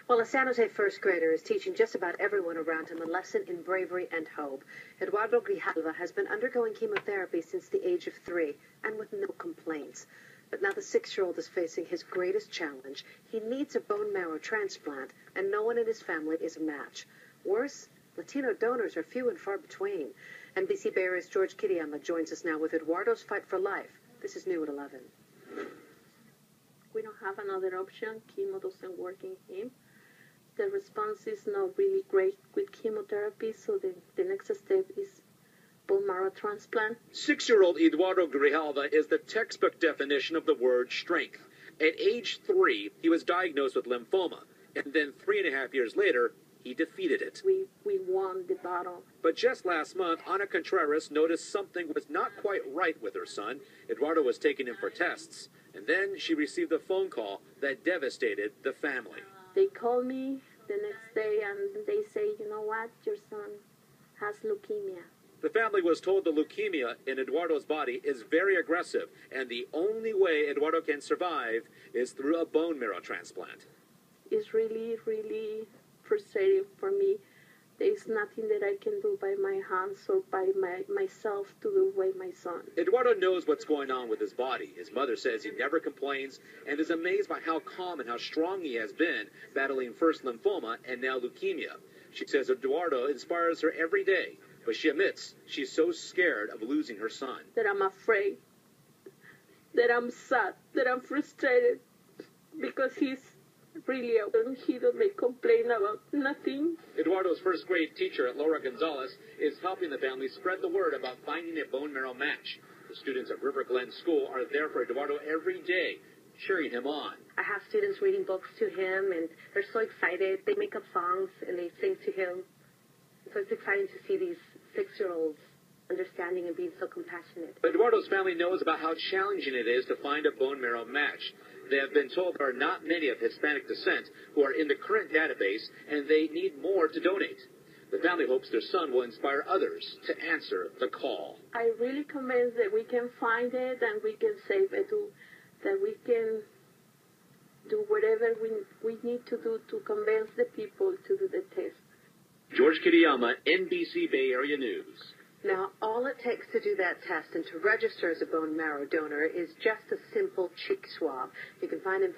Well, a San Jose first grader is teaching just about everyone around him a lesson in bravery and hope. Eduardo Grijalva has been undergoing chemotherapy since the age of 3 and with no complaints. But now the 6-year-old is facing his greatest challenge. He needs a bone marrow transplant, and no one in his family is a match. Worse, Latino donors are few and far between. NBC Bay Area's George Grijalva joins us now with Eduardo's fight for life. This is new at 11. We don't have another option. Chemo doesn't work in him. The response is not really great with chemotherapy, so the next step is bone marrow transplant. 6-year-old Eduardo Grijalva is the textbook definition of the word strength. At age 3, he was diagnosed with lymphoma, and then 3.5 years later, he defeated it. We won the battle. But just last month, Ana Contreras noticed something was not quite right with her son. Eduardo was taken in for tests, and then she received a phone call that devastated the family. They called me the next day and they say, you know what, your son has leukemia. The family was told the leukemia in Eduardo's body is very aggressive, and the only way Eduardo can survive is through a bone marrow transplant. It's really, really frustrating for me. There's nothing that I can do by my hands or by myself to do with my son. Eduardo knows what's going on with his body. His mother says he never complains and is amazed by how calm and how strong he has been, battling first lymphoma and now leukemia. She says Eduardo inspires her every day, but she admits she's so scared of losing her son. That I'm afraid, that I'm sad, that I'm frustrated, because he's really out and he doesn't complain about nothing. Eduardo's first grade teacher, Laura Gonzalez, is helping the family spread the word about finding a bone marrow match. The students at River Glen School are there for Eduardo every day, cheering him on. I have students reading books to him, and they're so excited. They make up songs, and they sing to him. So it's exciting to see these 6-year-olds understanding and being so compassionate. Eduardo's family knows about how challenging it is to find a bone marrow match. They have been told there are not many of Hispanic descent who are in the current database, and they need more to donate. The family hopes their son will inspire others to answer the call. I'm really convinced that we can find it and we can save Edu, that we can do whatever we need to do to convince the people to do the test. George Grijalva, NBC Bay Area News. Now, all it takes to do that test and to register as a bone marrow donor is just a simple cheek swab. You can find information